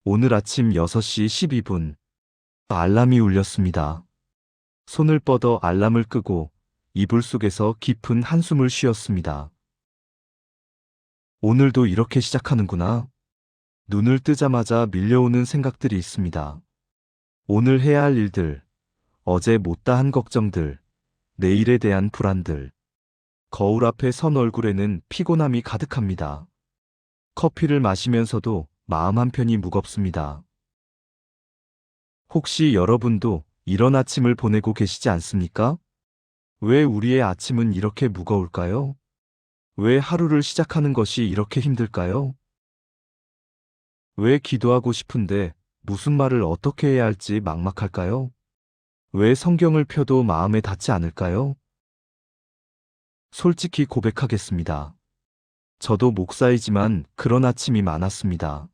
오늘 아침 6시 12분, 알람이 울렸습니다. 손을 뻗어 알람을 끄고 이불 속에서 깊은 한숨을 쉬었습니다. 오늘도 이렇게 시작하는구나. 눈을 뜨자마자 밀려오는 생각들이 있습니다. 오늘 해야 할 일들, 어제 못다 한 걱정들, 내일에 대한 불안들. 거울 앞에 선 얼굴에는 피곤함이 가득합니다. 커피를 마시면서도 마음 한편이 무겁습니다. 혹시 여러분도 이런 아침을 보내고 계시지 않습니까? 왜 우리의 아침은 이렇게 무거울까요? 왜 하루를 시작하는 것이 이렇게 힘들까요? 왜 기도하고 싶은데 무슨 말을 어떻게 해야 할지 막막할까요? 왜 성경을 펴도 마음에 닿지 않을까요? 솔직히 고백하겠습니다. 저도 목사이지만 그런 아침이 많았습니다.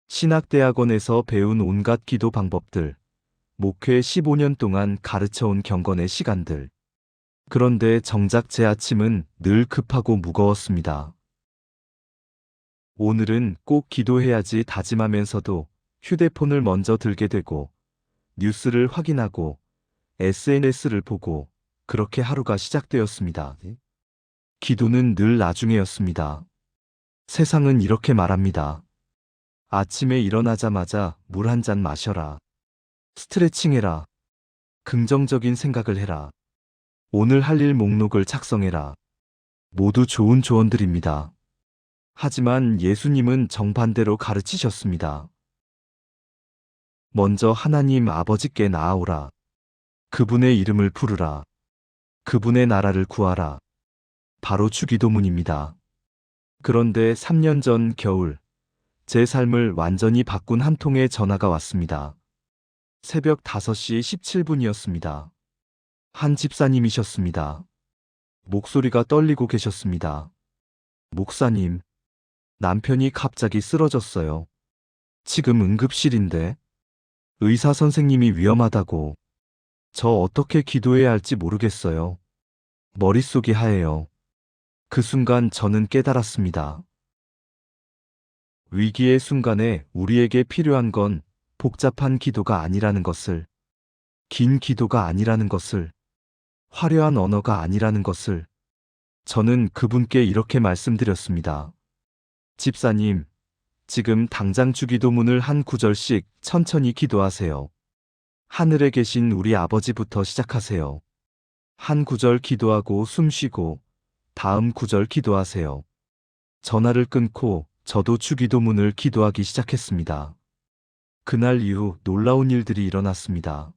신학대학원에서 배운 온갖 기도 방법들, 목회 15년 동안 가르쳐온 경건의 시간들. 그런데 정작 제 아침은 늘 급하고 무거웠습니다. 오늘은 꼭 기도해야지 다짐하면서도 휴대폰을 먼저 들게 되고 뉴스를 확인하고 SNS를 보고 그렇게 하루가 시작되었습니다. 기도는 늘 나중에였습니다. 세상은 이렇게 말합니다. 아침에 일어나자마자 물 한 잔 마셔라. 스트레칭해라. 긍정적인 생각을 해라. 오늘 할 일 목록을 작성해라. 모두 좋은 조언들입니다. 하지만 예수님은 정반대로 가르치셨습니다. 먼저 하나님 아버지께 나아오라. 그분의 이름을 부르라. 그분의 나라를 구하라. 바로 주기도문입니다. 그런데 3년 전 겨울, 제 삶을 완전히 바꾼 한 통의 전화가 왔습니다. 새벽 5시 17분이었습니다. 한 집사님이셨습니다. 목소리가 떨리고 계셨습니다. 목사님, 남편이 갑자기 쓰러졌어요. 지금 응급실인데 의사 선생님이 위험하다고. 저 어떻게 기도해야 할지 모르겠어요. 머릿속이 하얘요. 그 순간 저는 깨달았습니다. 위기의 순간에 우리에게 필요한 건 복잡한 기도가 아니라는 것을, 긴 기도가 아니라는 것을, 화려한 언어가 아니라는 것을 저는 그분께 이렇게 말씀드렸습니다. 집사님, 지금 당장 주기도문을 한 구절씩 천천히 기도하세요. 하늘에 계신 우리 아버지부터 시작하세요. 한 구절 기도하고 숨 쉬고 다음 구절 기도하세요. 전화를 끊고 저도 주기도문을 기도하기 시작했습니다. 그날 이후 놀라운 일들이 일어났습니다.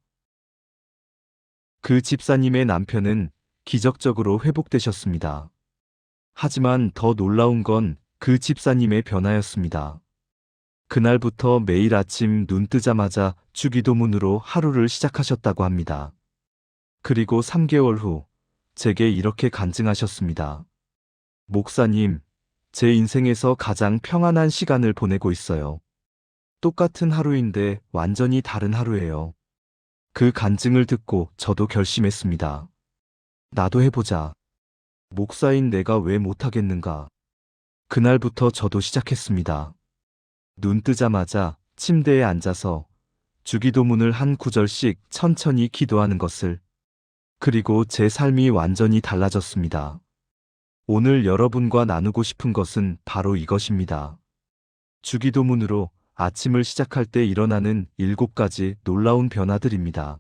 그 집사님의 남편은 기적적으로 회복되셨습니다. 하지만 더 놀라운 건 그 집사님의 변화였습니다. 그날부터 매일 아침 눈 뜨자마자 주기도문으로 하루를 시작하셨다고 합니다. 그리고 3개월 후 제게 이렇게 간증하셨습니다. 목사님, 제 인생에서 가장 평안한 시간을 보내고 있어요. 똑같은 하루인데 완전히 다른 하루예요. 그 간증을 듣고 저도 결심했습니다. 나도 해보자. 목사인 내가 왜 못하겠는가? 그날부터 저도 시작했습니다. 눈 뜨자마자 침대에 앉아서 주기도문을 한 구절씩 천천히 기도하는 것을. 그리고 제 삶이 완전히 달라졌습니다. 오늘 여러분과 나누고 싶은 것은 바로 이것입니다. 주기도문으로 아침을 시작할 때 일어나는 7가지 놀라운 변화들입니다.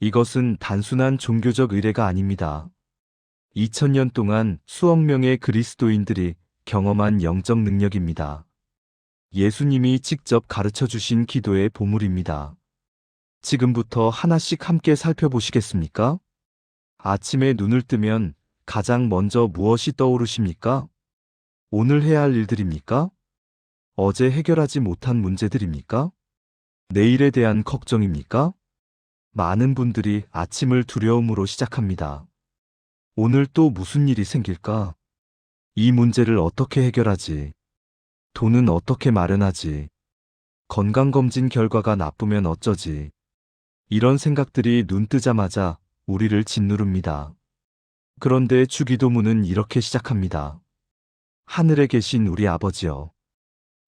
이것은 단순한 종교적 의례가 아닙니다. 2000년 동안 수억 명의 그리스도인들이 경험한 영적 능력입니다. 예수님이 직접 가르쳐 주신 기도의 보물입니다. 지금부터 하나씩 함께 살펴보시겠습니까? 아침에 눈을 뜨면 가장 먼저 무엇이 떠오르십니까? 오늘 해야 할 일들입니까? 어제 해결하지 못한 문제들입니까? 내일에 대한 걱정입니까? 많은 분들이 아침을 두려움으로 시작합니다. 오늘 또 무슨 일이 생길까? 이 문제를 어떻게 해결하지? 돈은 어떻게 마련하지? 건강검진 결과가 나쁘면 어쩌지? 이런 생각들이 눈 뜨자마자 우리를 짓누릅니다. 그런데 주기도문은 이렇게 시작합니다. 하늘에 계신 우리 아버지여,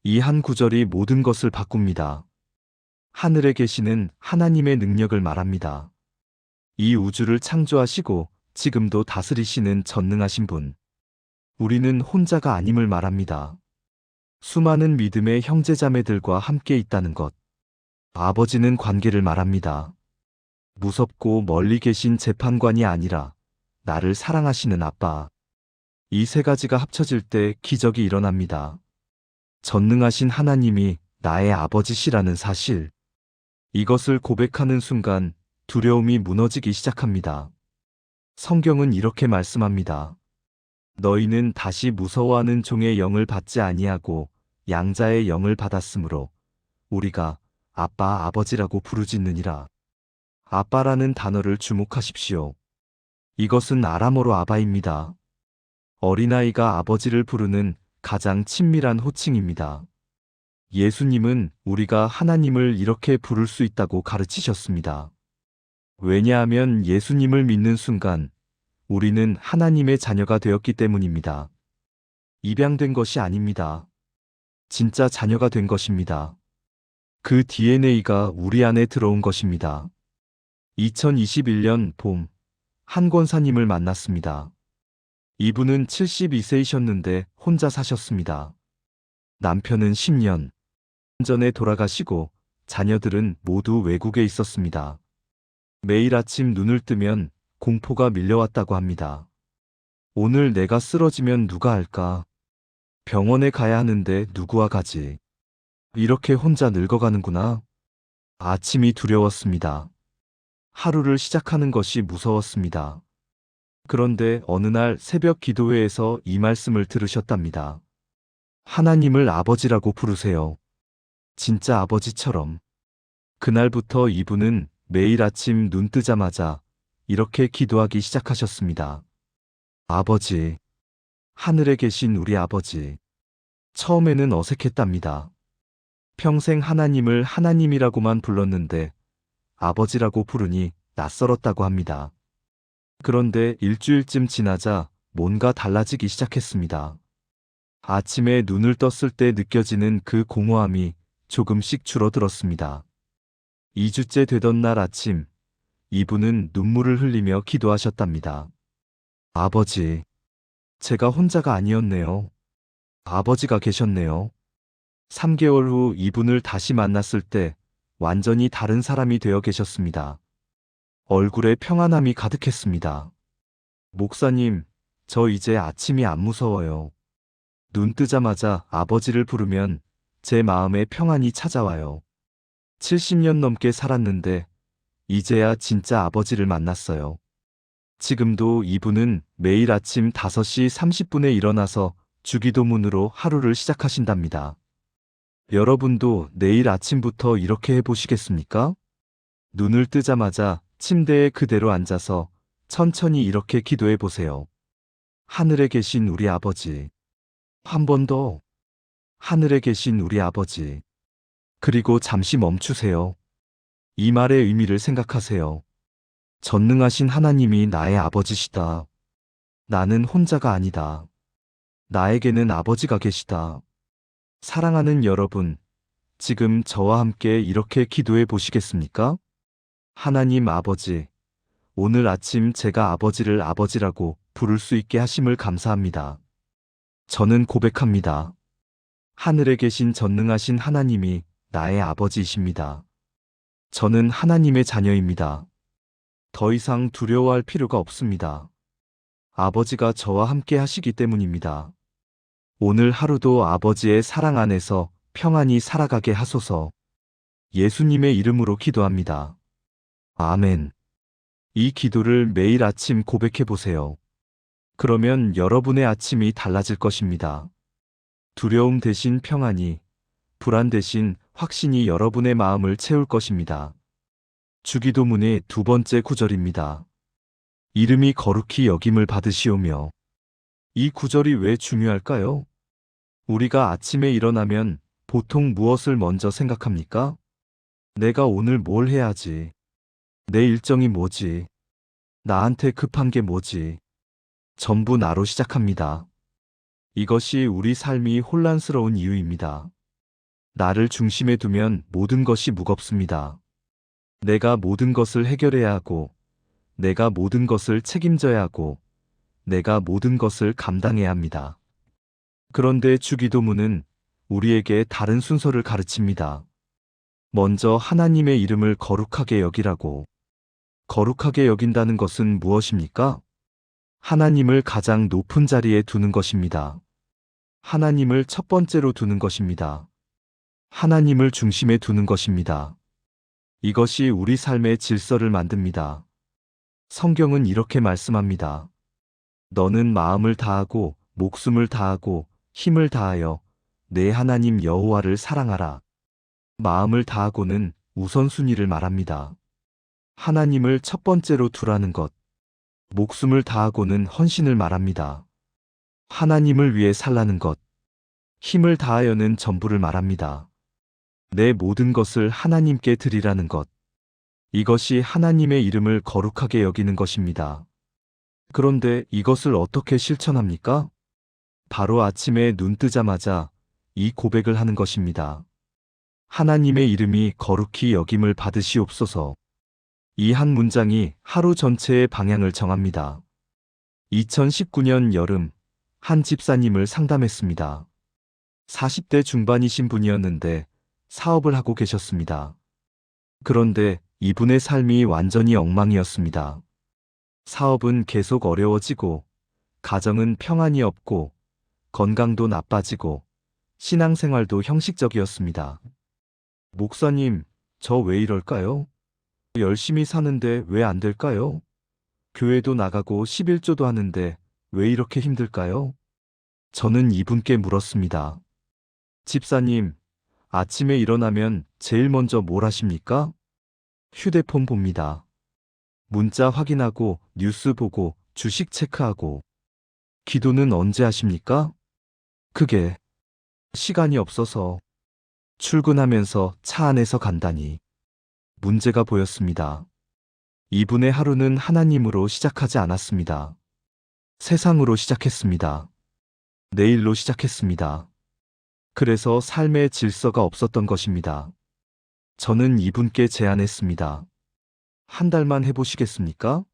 이 한 구절이 모든 것을 바꿉니다. 하늘에 계시는 하나님의 능력을 말합니다. 이 우주를 창조하시고 지금도 다스리시는 전능하신 분. 우리는 혼자가 아님을 말합니다. 수많은 믿음의 형제자매들과 함께 있다는 것. 아버지는 관계를 말합니다. 무섭고 멀리 계신 재판관이 아니라 나를 사랑하시는 아빠. 이 세 가지가 합쳐질 때 기적이 일어납니다. 전능하신 하나님이 나의 아버지시라는 사실. 이것을 고백하는 순간 두려움이 무너지기 시작합니다. 성경은 이렇게 말씀합니다. 너희는 다시 무서워하는 종의 영을 받지 아니하고 양자의 영을 받았으므로 우리가 아빠 아버지라고 부르짖느니라. 아빠라는 단어를 주목하십시오. 이것은 아람어로 아바입니다. 어린아이가 아버지를 부르는 가장 친밀한 호칭입니다. 예수님은 우리가 하나님을 이렇게 부를 수 있다고 가르치셨습니다. 왜냐하면 예수님을 믿는 순간 우리는 하나님의 자녀가 되었기 때문입니다. 입양된 것이 아닙니다. 진짜 자녀가 된 것입니다. 그 DNA가 우리 안에 들어온 것입니다. 2021년 봄, 한 권사님을 만났습니다. 이분은 72세이셨는데 혼자 사셨습니다. 남편은 10년 전에 돌아가시고 자녀들은 모두 외국에 있었습니다. 매일 아침 눈을 뜨면 공포가 밀려왔다고 합니다. 오늘 내가 쓰러지면 누가 할까? 병원에 가야 하는데 누구와 가지? 이렇게 혼자 늙어가는구나. 아침이 두려웠습니다. 하루를 시작하는 것이 무서웠습니다. 그런데 어느 날 새벽 기도회에서 이 말씀을 들으셨답니다. 하나님을 아버지라고 부르세요. 진짜 아버지처럼. 그날부터 이분은 매일 아침 눈 뜨자마자 이렇게 기도하기 시작하셨습니다. 아버지, 하늘에 계신 우리 아버지. 처음에는 어색했답니다. 평생 하나님을 하나님이라고만 불렀는데 아버지라고 부르니 낯설었다고 합니다. 그런데 일주일쯤 지나자 뭔가 달라지기 시작했습니다. 아침에 눈을 떴을 때 느껴지는 그 공허함이 조금씩 줄어들었습니다. 2주째 되던 날 아침, 이분은 눈물을 흘리며 기도하셨답니다. 아버지, 제가 혼자가 아니었네요. 아버지가 계셨네요. 3개월 후 이분을 다시 만났을 때 완전히 다른 사람이 되어 계셨습니다. 얼굴에 평안함이 가득했습니다. 목사님, 저 이제 아침이 안 무서워요. 눈 뜨자마자 아버지를 부르면 제 마음에 평안이 찾아와요. 70년 넘게 살았는데 이제야 진짜 아버지를 만났어요. 지금도 이분은 매일 아침 5시 30분에 일어나서 주기도문으로 하루를 시작하신답니다. 여러분도 내일 아침부터 이렇게 해보시겠습니까? 눈을 뜨자마자 침대에 그대로 앉아서 천천히 이렇게 기도해 보세요. 하늘에 계신 우리 아버지. 한 번 더. 하늘에 계신 우리 아버지. 그리고 잠시 멈추세요. 이 말의 의미를 생각하세요. 전능하신 하나님이 나의 아버지시다. 나는 혼자가 아니다. 나에게는 아버지가 계시다. 사랑하는 여러분, 지금 저와 함께 이렇게 기도해 보시겠습니까? 하나님 아버지, 오늘 아침 제가 아버지를 아버지라고 부를 수 있게 하심을 감사합니다. 저는 고백합니다. 하늘에 계신 전능하신 하나님이 나의 아버지이십니다. 저는 하나님의 자녀입니다. 더 이상 두려워할 필요가 없습니다. 아버지가 저와 함께 하시기 때문입니다. 오늘 하루도 아버지의 사랑 안에서 평안히 살아가게 하소서. 예수님의 이름으로 기도합니다. 아멘. 이 기도를 매일 아침 고백해 보세요. 그러면 여러분의 아침이 달라질 것입니다. 두려움 대신 평안이, 불안 대신 확신이 여러분의 마음을 채울 것입니다. 주기도문의 2번째 구절입니다. 이름이 거룩히 여김을 받으시오며. 이 구절이 왜 중요할까요? 우리가 아침에 일어나면 보통 무엇을 먼저 생각합니까? 내가 오늘 뭘 해야지? 내 일정이 뭐지? 나한테 급한 게 뭐지? 전부 나로 시작합니다. 이것이 우리 삶이 혼란스러운 이유입니다. 나를 중심에 두면 모든 것이 무겁습니다. 내가 모든 것을 해결해야 하고, 내가 모든 것을 책임져야 하고, 내가 모든 것을 감당해야 합니다. 그런데 주기도문은 우리에게 다른 순서를 가르칩니다. 먼저 하나님의 이름을 거룩하게 여기라고. 거룩하게 여긴다는 것은 무엇입니까? 하나님을 가장 높은 자리에 두는 것입니다. 하나님을 첫 번째로 두는 것입니다. 하나님을 중심에 두는 것입니다. 이것이 우리 삶의 질서를 만듭니다. 성경은 이렇게 말씀합니다. 너는 마음을 다하고 목숨을 다하고 힘을 다하여 내 하나님 여호와를 사랑하라. 마음을 다하고는 우선순위를 말합니다. 하나님을 첫 번째로 두라는 것. 목숨을 다하고는 헌신을 말합니다. 하나님을 위해 살라는 것. 힘을 다하여는 전부를 말합니다. 내 모든 것을 하나님께 드리라는 것. 이것이 하나님의 이름을 거룩하게 여기는 것입니다. 그런데 이것을 어떻게 실천합니까? 바로 아침에 눈 뜨자마자 이 고백을 하는 것입니다. 하나님의 이름이 거룩히 여김을 받으시옵소서. 이 한 문장이 하루 전체의 방향을 정합니다. 2019년 여름, 한 집사님을 상담했습니다. 40대 중반이신 분이었는데 사업을 하고 계셨습니다. 그런데 이분의 삶이 완전히 엉망이었습니다. 사업은 계속 어려워지고, 가정은 평안이 없고, 건강도 나빠지고, 신앙생활도 형식적이었습니다. 목사님, 저 왜 이럴까요? 열심히 사는데 왜 안 될까요? 교회도 나가고 11조도 하는데 왜 이렇게 힘들까요? 저는 이분께 물었습니다. 집사님, 아침에 일어나면 제일 먼저 뭘 하십니까? 휴대폰 봅니다. 문자 확인하고 뉴스 보고 주식 체크하고. 기도는 언제 하십니까? 그게 시간이 없어서. 출근하면서 차 안에서 간다니. 문제가 보였습니다. 이분의 하루는 하나님으로 시작하지 않았습니다. 세상으로 시작했습니다. 내일로 시작했습니다. 그래서 삶의 질서가 없었던 것입니다. 저는 이분께 제안했습니다. 한 달만 해보시겠습니까?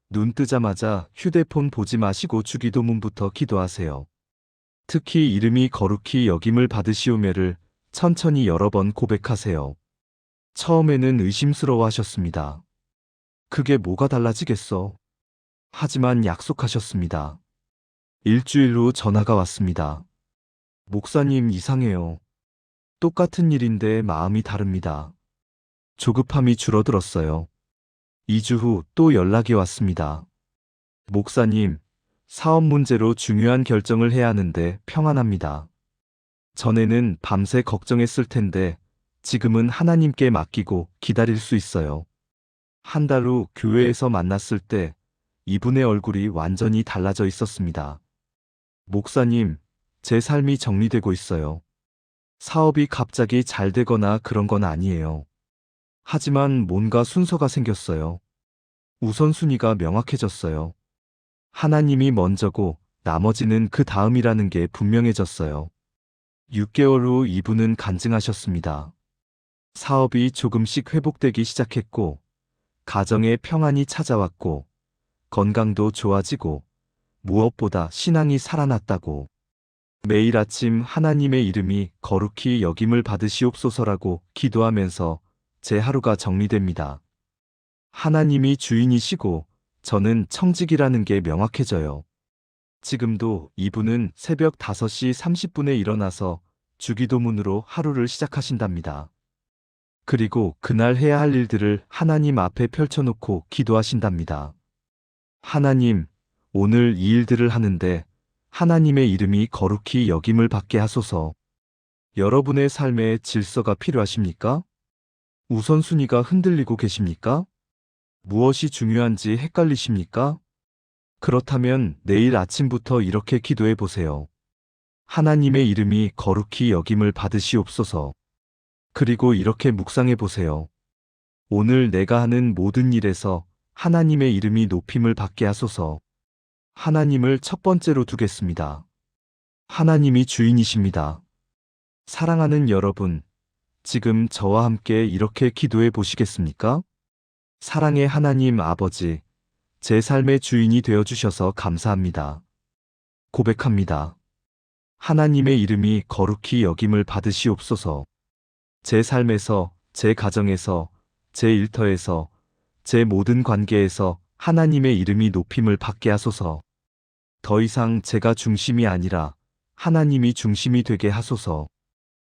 눈 뜨자마자 휴대폰 보지 마시고 주기도문부터 기도하세요. 특히 이름이 거룩히 여김을 받으시오매를 천천히 여러 번 고백하세요. 처음에는 의심스러워 하셨습니다. 그게 뭐가 달라지겠어? 하지만 약속하셨습니다. 일주일 후 전화가 왔습니다. 목사님 이상해요. 똑같은 일인데 마음이 다릅니다. 조급함이 줄어들었어요. 2주 후 또 연락이 왔습니다. 목사님, 사업 문제로 중요한 결정을 해야 하는데 평안합니다. 전에는 밤새 걱정했을 텐데 지금은 하나님께 맡기고 기다릴 수 있어요. 한 달 후 교회에서 만났을 때 이분의 얼굴이 완전히 달라져 있었습니다. 목사님, 제 삶이 정리되고 있어요. 사업이 갑자기 잘 되거나 그런 건 아니에요. 하지만 뭔가 순서가 생겼어요. 우선순위가 명확해졌어요. 하나님이 먼저고 나머지는 그 다음이라는 게 분명해졌어요. 6개월 후 이분은 간증하셨습니다. 사업이 조금씩 회복되기 시작했고, 가정에 평안이 찾아왔고, 건강도 좋아지고, 무엇보다 신앙이 살아났다고. 매일 아침 하나님의 이름이 거룩히 여김을 받으시옵소서라고 기도하면서 제 하루가 정리됩니다. 하나님이 주인이시고 저는 청직이라는 게 명확해져요. 지금도 이분은 새벽 5시 30분에 일어나서 주기도문으로 하루를 시작하신답니다. 그리고 그날 해야 할 일들을 하나님 앞에 펼쳐놓고 기도하신답니다. 하나님, 오늘 이 일들을 하는데 하나님의 이름이 거룩히 여김을 받게 하소서. 여러분의 삶에 질서가 필요하십니까? 우선순위가 흔들리고 계십니까? 무엇이 중요한지 헷갈리십니까? 그렇다면 내일 아침부터 이렇게 기도해 보세요. 하나님의 이름이 거룩히 여김을 받으시옵소서. 그리고 이렇게 묵상해 보세요. 오늘 내가 하는 모든 일에서 하나님의 이름이 높임을 받게 하소서. 하나님을 첫 번째로 두겠습니다. 하나님이 주인이십니다. 사랑하는 여러분, 지금 저와 함께 이렇게 기도해 보시겠습니까? 사랑의 하나님 아버지, 제 삶의 주인이 되어 주셔서 감사합니다. 고백합니다. 하나님의 이름이 거룩히 여김을 받으시옵소서. 제 삶에서, 제 가정에서, 제 일터에서, 제 모든 관계에서 하나님의 이름이 높임을 받게 하소서. 더 이상 제가 중심이 아니라 하나님이 중심이 되게 하소서.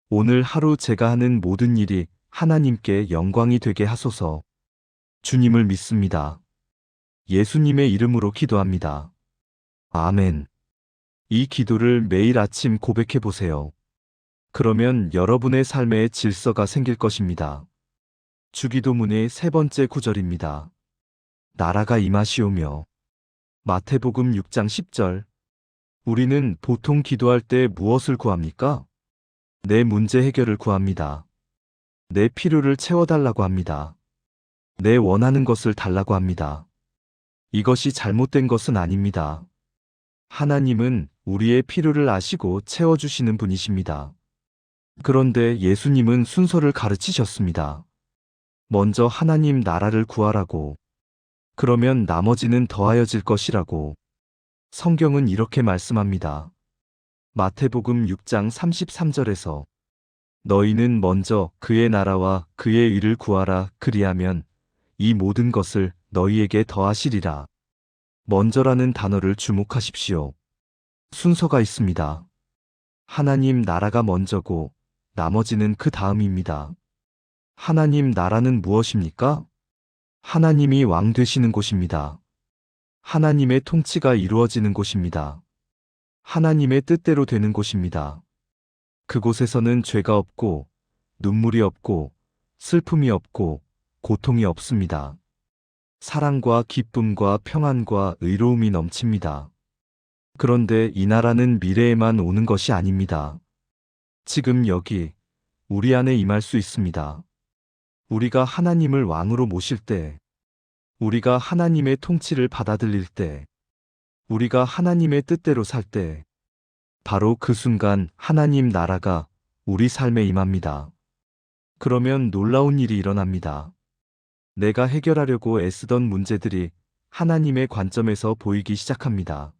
오늘 하루 제가 하는 모든 일이 하나님께 영광이 되게 하소서. 주님을 믿습니다. 예수님의 이름으로 기도합니다. 아멘. 이 기도를 매일 아침 고백해 보세요. 그러면 여러분의 삶에 질서가 생길 것입니다. 주기도문의 세 번째 구절입니다. 나라가 임하시오며. 마태복음 6장 10절. 우리는 보통 기도할 때 무엇을 구합니까? 내 문제 해결을 구합니다. 내 필요를 채워달라고 합니다. 내 원하는 것을 달라고 합니다. 이것이 잘못된 것은 아닙니다. 하나님은 우리의 필요를 아시고 채워주시는 분이십니다. 그런데 예수님은 순서를 가르치셨습니다. 먼저 하나님 나라를 구하라고. 그러면 나머지는 더하여질 것이라고. 성경은 이렇게 말씀합니다. 마태복음 6장 33절에서 너희는 먼저 그의 나라와 그의 의를 구하라. 그리하면 이 모든 것을 너희에게 더하시리라. 먼저라는 단어를 주목하십시오. 순서가 있습니다. 하나님 나라가 먼저고 나머지는 그 다음입니다. 하나님 나라는 무엇입니까? 하나님이 왕 되시는 곳입니다. 하나님의 통치가 이루어지는 곳입니다. 하나님의 뜻대로 되는 곳입니다. 그곳에서는 죄가 없고 눈물이 없고 슬픔이 없고 고통이 없습니다. 사랑과 기쁨과 평안과 의로움이 넘칩니다. 그런데 이 나라는 미래에만 오는 것이 아닙니다. 지금 여기 우리 안에 임할 수 있습니다. 우리가 하나님을 왕으로 모실 때, 우리가 하나님의 통치를 받아들일 때, 우리가 하나님의 뜻대로 살 때, 바로 그 순간 하나님 나라가 우리 삶에 임합니다. 그러면 놀라운 일이 일어납니다. 내가 해결하려고 애쓰던 문제들이 하나님의 관점에서 보이기 시작합니다.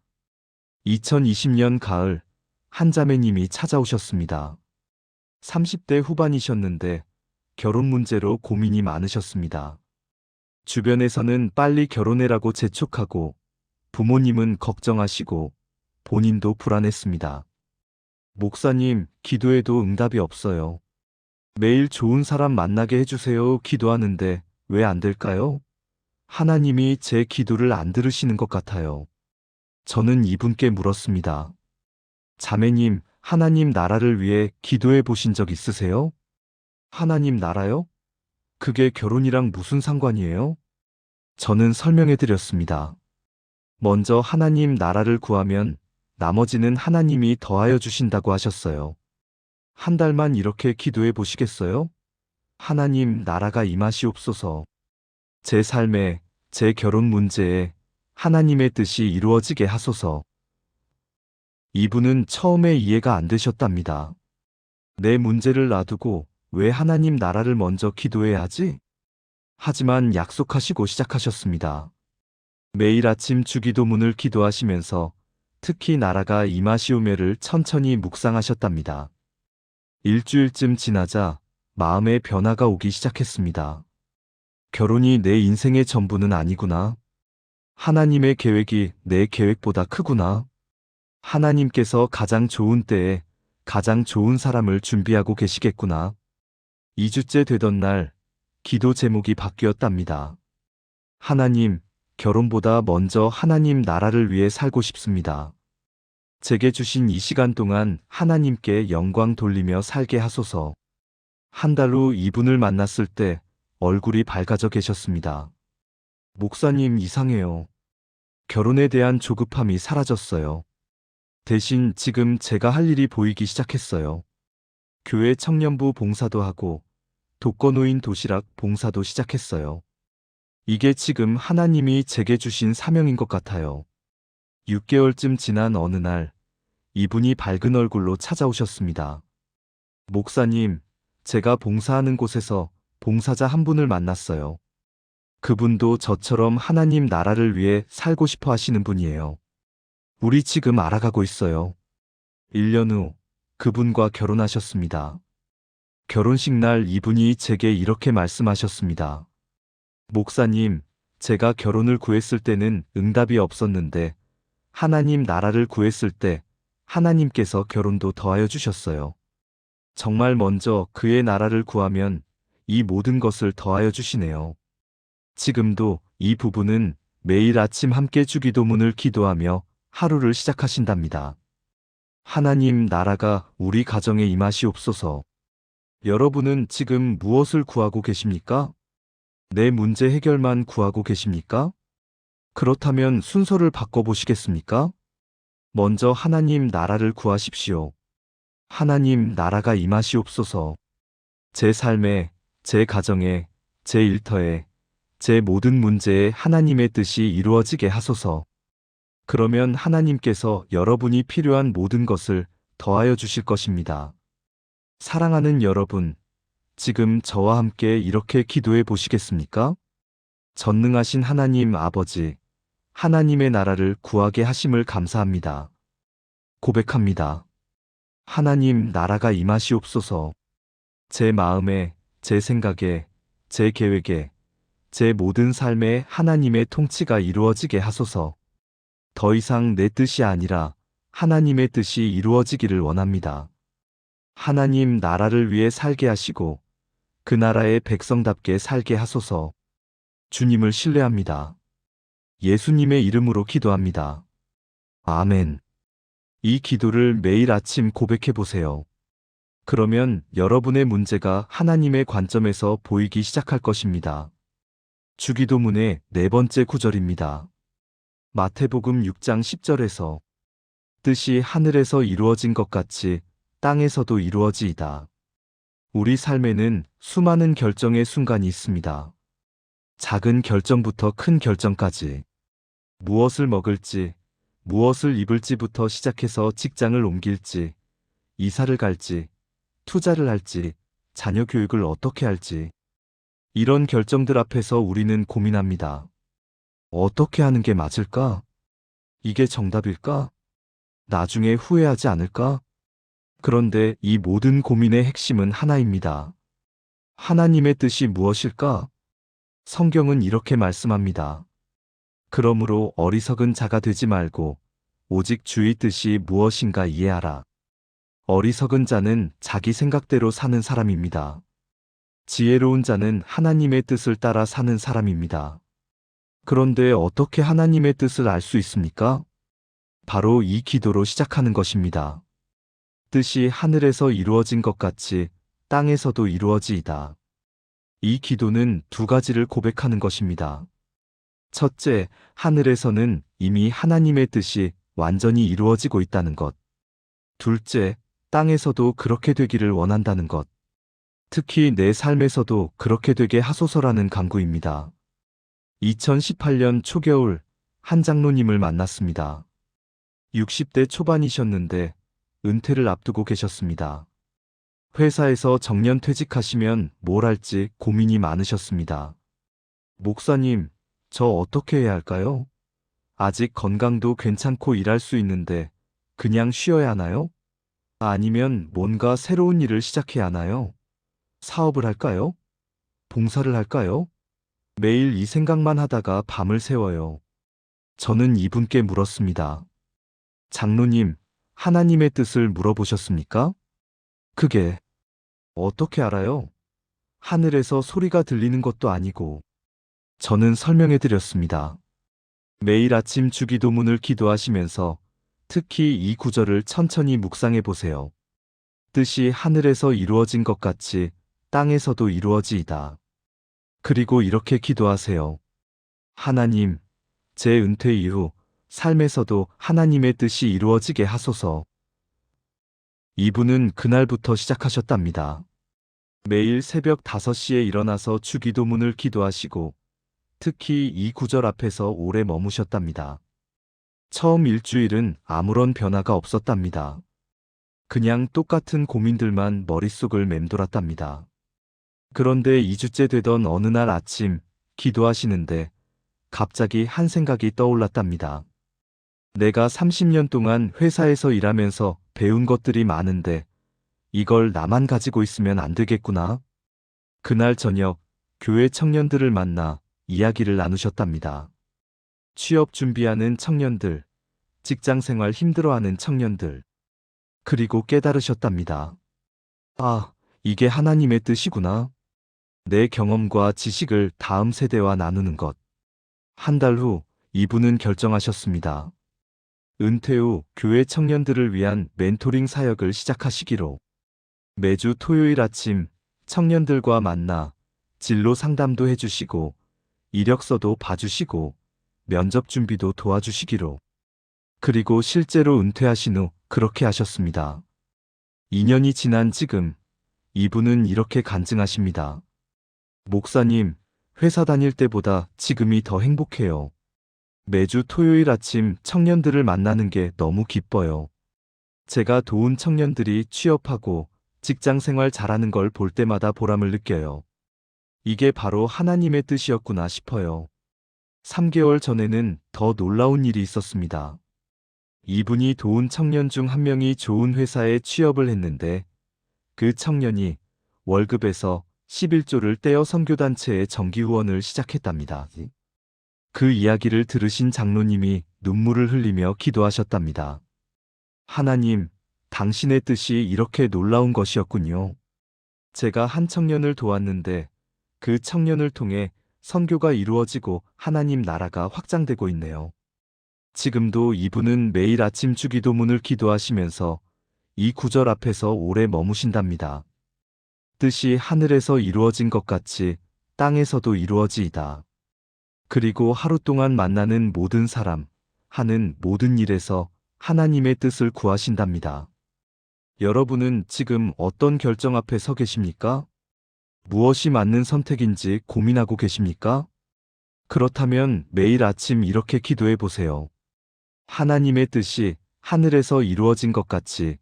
2020년 가을, 한 자매님이 찾아오셨습니다. 30대 후반이셨는데 결혼 문제로 고민이 많으셨습니다. 주변에서는 빨리 결혼해라고 재촉하고 부모님은 걱정하시고 본인도 불안했습니다. 목사님, 기도해도 응답이 없어요. 매일 좋은 사람 만나게 해주세요. 기도하는데 왜 안 될까요? 하나님이 제 기도를 안 들으시는 것 같아요. 저는 이분께 물었습니다. 자매님, 하나님 나라를 위해 기도해 보신 적 있으세요? 하나님 나라요? 그게 결혼이랑 무슨 상관이에요? 저는 설명해 드렸습니다. 먼저 하나님 나라를 구하면 나머지는 하나님이 더하여 주신다고 하셨어요. 한 달만 이렇게 기도해 보시겠어요? 하나님 나라가 임하시옵소서. 제 삶에, 제 결혼 문제에 하나님의 뜻이 이루어지게 하소서. 이분은 처음에 이해가 안 되셨답니다. 내 문제를 놔두고 왜 하나님 나라를 먼저 기도해야 하지? 하지만 약속하시고 시작하셨습니다. 매일 아침 주기도문을 기도하시면서 특히 나라가 임하시오며를 천천히 묵상하셨답니다. 일주일쯤 지나자 마음의 변화가 오기 시작했습니다. 결혼이 내 인생의 전부는 아니구나. 하나님의 계획이 내 계획보다 크구나. 하나님께서 가장 좋은 때에 가장 좋은 사람을 준비하고 계시겠구나. 2주째 되던 날, 기도 제목이 바뀌었답니다. 하나님, 결혼보다 먼저 하나님 나라를 위해 살고 싶습니다. 제게 주신 이 시간 동안 하나님께 영광 돌리며 살게 하소서. 한 달 후 이분을 만났을 때 얼굴이 밝아져 계셨습니다. 목사님, 이상해요. 결혼에 대한 조급함이 사라졌어요. 대신 지금 제가 할 일이 보이기 시작했어요. 교회 청년부 봉사도 하고 독거노인 도시락 봉사도 시작했어요. 이게 지금 하나님이 제게 주신 사명인 것 같아요. 6개월쯤 지난 어느 날, 이분이 밝은 얼굴로 찾아오셨습니다. 목사님, 제가 봉사하는 곳에서 봉사자 한 분을 만났어요. 그분도 저처럼 하나님 나라를 위해 살고 싶어 하시는 분이에요. 우리 지금 알아가고 있어요. 1년 후 그분과 결혼하셨습니다. 결혼식 날 이분이 제게 이렇게 말씀하셨습니다. 목사님, 제가 결혼을 구했을 때는 응답이 없었는데 하나님 나라를 구했을 때 하나님께서 결혼도 더하여 주셨어요. 정말 먼저 그의 나라를 구하면 이 모든 것을 더하여 주시네요. 지금도 이 부부는 매일 아침 함께 주기도문을 기도하며 하루를 시작하신답니다. 하나님 나라가 우리 가정에 임하시옵소서. 여러분은 지금 무엇을 구하고 계십니까? 내 문제 해결만 구하고 계십니까? 그렇다면 순서를 바꿔보시겠습니까? 먼저 하나님 나라를 구하십시오. 하나님 나라가 임하시옵소서. 제 삶에, 제 가정에, 제 일터에, 제 모든 문제에 하나님의 뜻이 이루어지게 하소서. 그러면 하나님께서 여러분이 필요한 모든 것을 더하여 주실 것입니다. 사랑하는 여러분, 지금 저와 함께 이렇게 기도해 보시겠습니까? 전능하신 하나님 아버지, 하나님의 나라를 구하게 하심을 감사합니다. 고백합니다. 하나님 나라가 임하시옵소서. 제 마음에, 제 생각에, 제 계획에, 제 모든 삶에 하나님의 통치가 이루어지게 하소서. 더 이상 내 뜻이 아니라 하나님의 뜻이 이루어지기를 원합니다. 하나님 나라를 위해 살게 하시고 그 나라의 백성답게 살게 하소서. 주님을 신뢰합니다. 예수님의 이름으로 기도합니다. 아멘. 이 기도를 매일 아침 고백해 보세요. 그러면 여러분의 문제가 하나님의 관점에서 보이기 시작할 것입니다. 주기도문의 네 번째 구절입니다. 마태복음 6장 10절에서 뜻이 하늘에서 이루어진 것 같이 땅에서도 이루어지이다. 우리 삶에는 수많은 결정의 순간이 있습니다. 작은 결정부터 큰 결정까지. 무엇을 먹을지, 무엇을 입을지부터 시작해서 직장을 옮길지, 이사를 갈지, 투자를 할지, 자녀 교육을 어떻게 할지. 이런 결정들 앞에서 우리는 고민합니다. 어떻게 하는 게 맞을까? 이게 정답일까? 나중에 후회하지 않을까? 그런데 이 모든 고민의 핵심은 하나입니다. 하나님의 뜻이 무엇일까? 성경은 이렇게 말씀합니다. 그러므로 어리석은 자가 되지 말고 오직 주의 뜻이 무엇인가 이해하라. 어리석은 자는 자기 생각대로 사는 사람입니다. 지혜로운 자는 하나님의 뜻을 따라 사는 사람입니다. 그런데 어떻게 하나님의 뜻을 알 수 있습니까? 바로 이 기도로 시작하는 것입니다. 뜻이 하늘에서 이루어진 것 같이 땅에서도 이루어지이다. 이 기도는 두 가지를 고백하는 것입니다. 첫째, 하늘에서는 이미 하나님의 뜻이 완전히 이루어지고 있다는 것. 둘째, 땅에서도 그렇게 되기를 원한다는 것. 특히 내 삶에서도 그렇게 되게 하소서라는 간구입니다. 2018년 초겨울 한 장로님을 만났습니다. 60대 초반이셨는데 은퇴를 앞두고 계셨습니다. 회사에서 정년 퇴직하시면 뭘 할지 고민이 많으셨습니다. 목사님, 저 어떻게 해야 할까요? 아직 건강도 괜찮고 일할 수 있는데 그냥 쉬어야 하나요? 아니면 뭔가 새로운 일을 시작해야 하나요? 사업을 할까요? 봉사를 할까요? 매일 이 생각만 하다가 밤을 새워요. 저는 이분께 물었습니다. 장로님, 하나님의 뜻을 물어보셨습니까? 그게 어떻게 알아요? 하늘에서 소리가 들리는 것도 아니고. 저는 설명해 드렸습니다. 매일 아침 주기도문을 기도하시면서 특히 이 구절을 천천히 묵상해 보세요. 뜻이 하늘에서 이루어진 것 같이 땅에서도 이루어지이다. 그리고 이렇게 기도하세요. 하나님, 제 은퇴 이후 삶에서도 하나님의 뜻이 이루어지게 하소서. 이분은 그날부터 시작하셨답니다. 매일 새벽 5시에 일어나서 주기도문을 기도하시고 특히 이 구절 앞에서 오래 머무셨답니다. 처음 일주일은 아무런 변화가 없었답니다. 그냥 똑같은 고민들만 머릿속을 맴돌았답니다. 그런데 2주째 되던 어느 날 아침 기도하시는데 갑자기 한 생각이 떠올랐답니다. 내가 30년 동안 회사에서 일하면서 배운 것들이 많은데 이걸 나만 가지고 있으면 안 되겠구나. 그날 저녁 교회 청년들을 만나 이야기를 나누셨답니다. 취업 준비하는 청년들, 직장 생활 힘들어하는 청년들, 그리고 깨달으셨답니다. 아, 이게 하나님의 뜻이구나. 내 경험과 지식을 다음 세대와 나누는 것. 한 달 후 이분은 결정하셨습니다. 은퇴 후 교회 청년들을 위한 멘토링 사역을 시작하시기로. 매주 토요일 아침 청년들과 만나 진로 상담도 해주시고 이력서도 봐주시고 면접 준비도 도와주시기로. 그리고 실제로 은퇴하신 후 그렇게 하셨습니다. 2년이 지난 지금 이분은 이렇게 간증하십니다. 목사님, 회사 다닐 때보다 지금이 더 행복해요. 매주 토요일 아침 청년들을 만나는 게 너무 기뻐요. 제가 도운 청년들이 취업하고 직장 생활 잘하는 걸 볼 때마다 보람을 느껴요. 이게 바로 하나님의 뜻이었구나 싶어요. 3개월 전에는 더 놀라운 일이 있었습니다. 이분이 도운 청년 중 한 명이 좋은 회사에 취업을 했는데 그 청년이 월급에서 11조를 떼어 선교단체에 정기 후원을 시작했답니다. 그 이야기를 들으신 장로님이 눈물을 흘리며 기도하셨답니다. 하나님, 당신의 뜻이 이렇게 놀라운 것이었군요. 제가 한 청년을 도왔는데 그 청년을 통해 선교가 이루어지고 하나님 나라가 확장되고 있네요. 지금도 이분은 매일 아침 주기도문을 기도하시면서 이 구절 앞에서 오래 머무신답니다. 뜻이 하늘에서 이루어진 것 같이 땅에서도 이루어지이다. 그리고 하루 동안 만나는 모든 사람, 하는 모든 일에서 하나님의 뜻을 구하신답니다. 여러분은 지금 어떤 결정 앞에 서 계십니까? 무엇이 맞는 선택인지 고민하고 계십니까? 그렇다면 매일 아침 이렇게 기도해 보세요. 하나님의 뜻이 하늘에서 이루어진 것 같이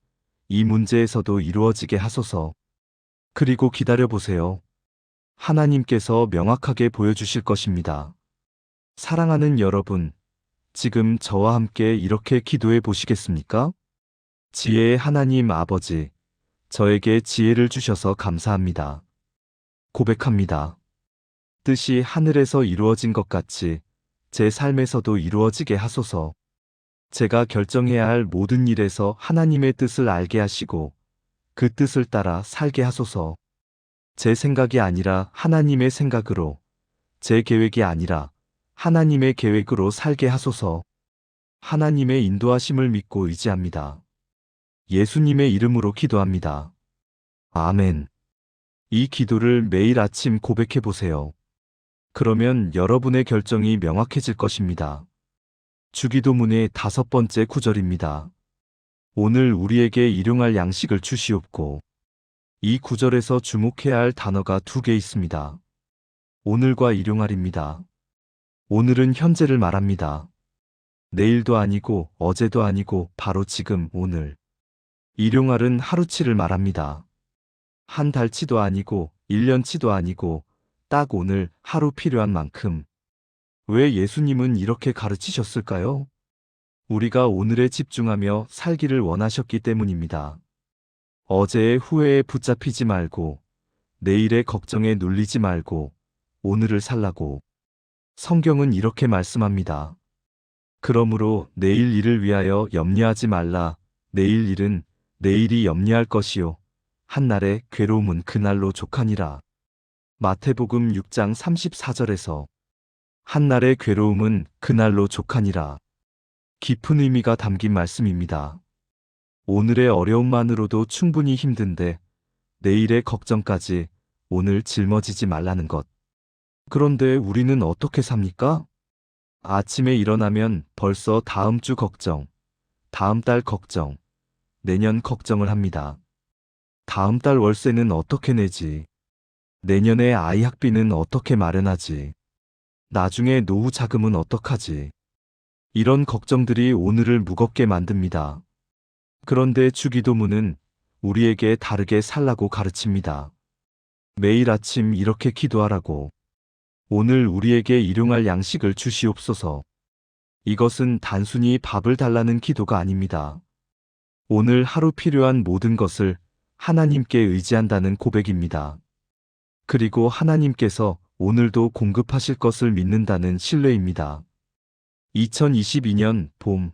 이 문제에서도 이루어지게 하소서. 그리고 기다려 보세요. 하나님께서 명확하게 보여주실 것입니다. 사랑하는 여러분, 지금 저와 함께 이렇게 기도해 보시겠습니까? 지혜의 하나님 아버지, 저에게 지혜를 주셔서 감사합니다. 고백합니다. 뜻이 하늘에서 이루어진 것 같이 제 삶에서도 이루어지게 하소서. 제가 결정해야 할 모든 일에서 하나님의 뜻을 알게 하시고 그 뜻을 따라 살게 하소서. 제 생각이 아니라 하나님의 생각으로, 제 계획이 아니라 하나님의 계획으로 살게 하소서. 하나님의 인도하심을 믿고 의지합니다. 예수님의 이름으로 기도합니다. 아멘. 이 기도를 매일 아침 고백해 보세요. 그러면 여러분의 결정이 명확해질 것입니다. 주기도문의 5번째 구절입니다. 오늘 우리에게 일용할 양식을 주시옵고. 이 구절에서 주목해야 할 단어가 2개 있습니다. 오늘과 일용할입니다. 오늘은 현재를 말합니다. 내일도 아니고 어제도 아니고 바로 지금 오늘. 일용할은 하루치를 말합니다. 한 달치도 아니고 1년치도 아니고 딱 오늘 하루 필요한 만큼. 왜 예수님은 이렇게 가르치셨을까요? 우리가 오늘에 집중하며 살기를 원하셨기 때문입니다. 어제의 후회에 붙잡히지 말고, 내일의 걱정에 눌리지 말고, 오늘을 살라고. 성경은 이렇게 말씀합니다. 그러므로 내일 일을 위하여 염려하지 말라. 내일 일은 내일이 염려할 것이요. 한날의 괴로움은 그날로 족하니라. 마태복음 6장 34절에서 한날의 괴로움은 그날로 족하니라. 깊은 의미가 담긴 말씀입니다. 오늘의 어려움만으로도 충분히 힘든데 내일의 걱정까지 오늘 짊어지지 말라는 것. 그런데 우리는 어떻게 삽니까? 아침에 일어나면 벌써 다음 주 걱정, 다음 달 걱정, 내년 걱정을 합니다. 다음 달 월세는 어떻게 내지? 내년에 아이 학비는 어떻게 마련하지? 나중에 노후 자금은 어떡하지? 이런 걱정들이 오늘을 무겁게 만듭니다. 그런데 주기도문은 우리에게 다르게 살라고 가르칩니다. 매일 아침 이렇게 기도하라고. 오늘 우리에게 일용할 양식을 주시옵소서. 이것은 단순히 밥을 달라는 기도가 아닙니다. 오늘 하루 필요한 모든 것을 하나님께 의지한다는 고백입니다. 그리고 하나님께서 오늘도 공급하실 것을 믿는다는 신뢰입니다. 2022년 봄,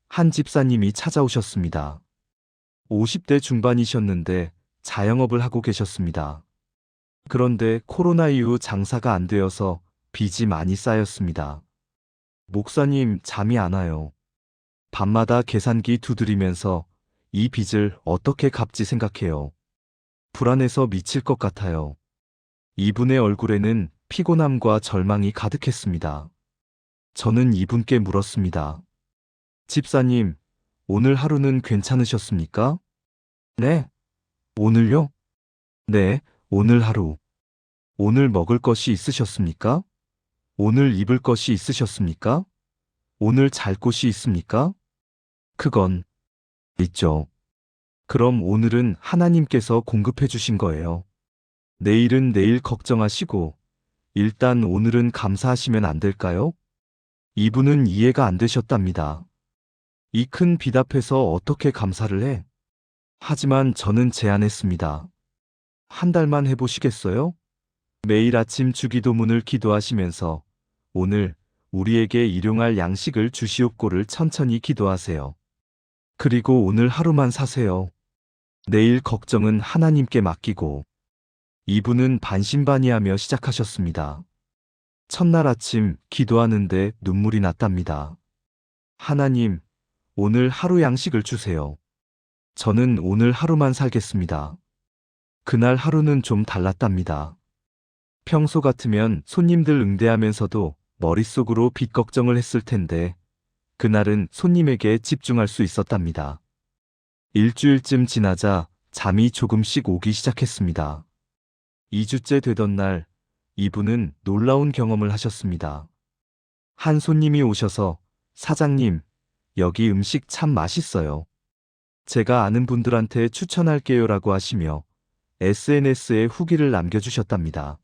한 집사님이 찾아오셨습니다. 50대 중반이셨는데 자영업을 하고 계셨습니다. 그런데 코로나 이후 장사가 안 되어서 빚이 많이 쌓였습니다. 목사님, 잠이 안 와요. 밤마다 계산기 두드리면서 이 빚을 어떻게 갚지 생각해요. 불안해서 미칠 것 같아요. 이분의 얼굴에는 피곤함과 절망이 가득했습니다. 저는 이분께 물었습니다. 집사님, 오늘 하루는 괜찮으셨습니까? 네. 오늘요? 네, 오늘 하루. 오늘 먹을 것이 있으셨습니까? 오늘 입을 것이 있으셨습니까? 오늘 잘 곳이 있습니까? 그건 있죠. 그럼 오늘은 하나님께서 공급해 주신 거예요. 내일은 내일 걱정하시고 일단 오늘은 감사하시면 안 될까요? 이분은 이해가 안 되셨답니다. 이 큰 빚 앞에서 어떻게 감사를 해? 하지만 저는 제안했습니다. 한 달만 해보시겠어요? 매일 아침 주기도문을 기도하시면서 오늘 우리에게 일용할 양식을 주시옵고를 천천히 기도하세요. 그리고 오늘 하루만 사세요. 내일 걱정은 하나님께 맡기고. 이분은 반신반의하며 시작하셨습니다. 첫날 아침 기도하는데 눈물이 났답니다. 하나님, 오늘 하루 양식을 주세요. 저는 오늘 하루만 살겠습니다. 그날 하루는 좀 달랐답니다. 평소 같으면 손님들 응대하면서도 머릿속으로 빚 걱정을 했을 텐데 그날은 손님에게 집중할 수 있었답니다. 일주일쯤 지나자 잠이 조금씩 오기 시작했습니다. 2주째 되던 날 이분은 놀라운 경험을 하셨습니다. 한 손님이 오셔서 사장님, 여기 음식 참 맛있어요. 제가 아는 분들한테 추천할게요라고 하시며 SNS에 후기를 남겨주셨답니다.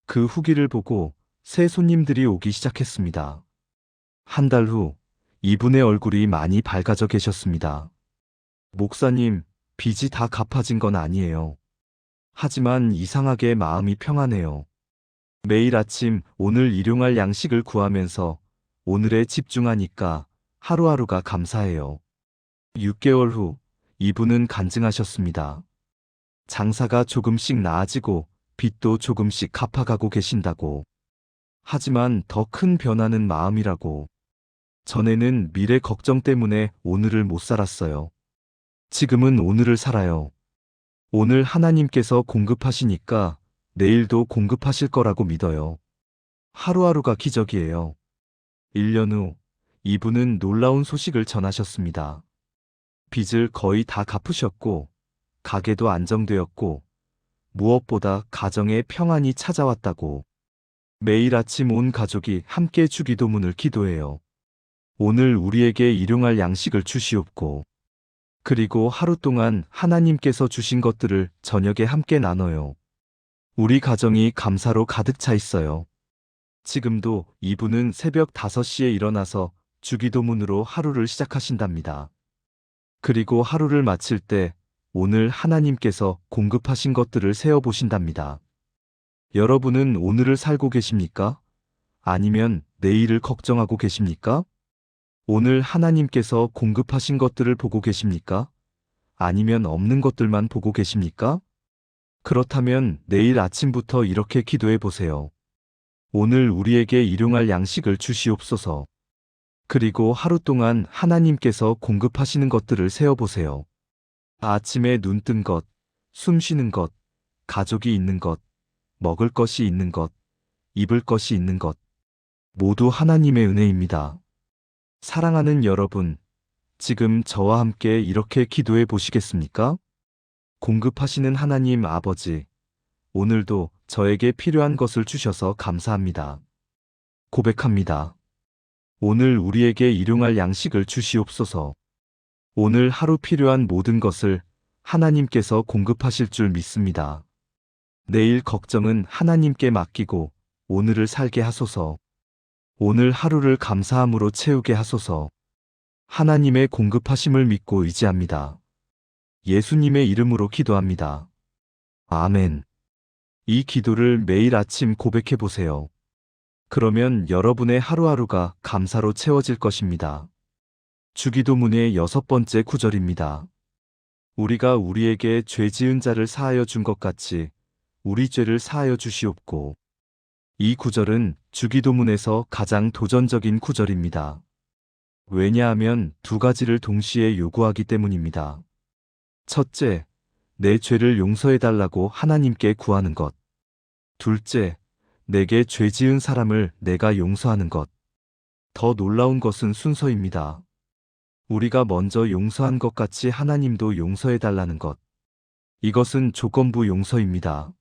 그 후기를 보고 새 손님들이 오기 시작했습니다. 한 달 후 이분의 얼굴이 많이 밝아져 계셨습니다. 목사님, 빚이 다 갚아진 건 아니에요. 하지만 이상하게 마음이 평안해요. 매일 아침 오늘 일용할 양식을 구하면서 오늘에 집중하니까 하루하루가 감사해요. 6개월 후 이분은 간증하셨습니다. 장사가 조금씩 나아지고 빚도 조금씩 갚아가고 계신다고. 하지만 더 큰 변화는 마음이라고. 전에는 미래 걱정 때문에 오늘을 못 살았어요. 지금은 오늘을 살아요. 오늘 하나님께서 공급하시니까 내일도 공급하실 거라고 믿어요. 하루하루가 기적이에요. 1년 후 이분은 놀라운 소식을 전하셨습니다. 빚을 거의 다 갚으셨고 가게도 안정되었고 무엇보다 가정에 평안이 찾아왔다고. 매일 아침 온 가족이 함께 주기도문을 기도해요. 오늘 우리에게 일용할 양식을 주시옵고. 그리고 하루 동안 하나님께서 주신 것들을 저녁에 함께 나눠요. 우리 가정이 감사로 가득 차 있어요. 지금도 이분은 새벽 5시에 일어나서 주기도문으로 하루를 시작하신답니다. 그리고 하루를 마칠 때 오늘 하나님께서 공급하신 것들을 세어보신답니다. 여러분은 오늘을 살고 계십니까? 아니면 내일을 걱정하고 계십니까? 오늘 하나님께서 공급하신 것들을 보고 계십니까? 아니면 없는 것들만 보고 계십니까? 그렇다면 내일 아침부터 이렇게 기도해 보세요. 오늘 우리에게 일용할 양식을 주시옵소서. 그리고 하루 동안 하나님께서 공급하시는 것들을 세어보세요. 아침에 눈 뜬 것, 숨 쉬는 것, 가족이 있는 것, 먹을 것이 있는 것, 입을 것이 있는 것, 모두 하나님의 은혜입니다. 사랑하는 여러분, 지금 저와 함께 이렇게 기도해 보시겠습니까? 공급하시는 하나님 아버지, 오늘도 저에게 필요한 것을 주셔서 감사합니다. 고백합니다. 오늘 우리에게 일용할 양식을 주시옵소서. 오늘 하루 필요한 모든 것을 하나님께서 공급하실 줄 믿습니다. 내일 걱정은 하나님께 맡기고 오늘을 살게 하소서. 오늘 하루를 감사함으로 채우게 하소서. 하나님의 공급하심을 믿고 의지합니다. 예수님의 이름으로 기도합니다. 아멘. 이 기도를 매일 아침 고백해 보세요. 그러면 여러분의 하루하루가 감사로 채워질 것입니다. 주기도문의 6번째 구절입니다. 우리가 우리에게 죄 지은 자를 사하여 준 것 같이 우리 죄를 사하여 주시옵고. 이 구절은 주기도문에서 가장 도전적인 구절입니다. 왜냐하면 두 가지를 동시에 요구하기 때문입니다. 첫째, 내 죄를 용서해달라고 하나님께 구하는 것. 둘째, 내게 죄 지은 사람을 내가 용서하는 것. 더 놀라운 것은 순서입니다. 우리가 먼저 용서한 것 같이 하나님도 용서해달라는 것. 이것은 조건부 용서입니다.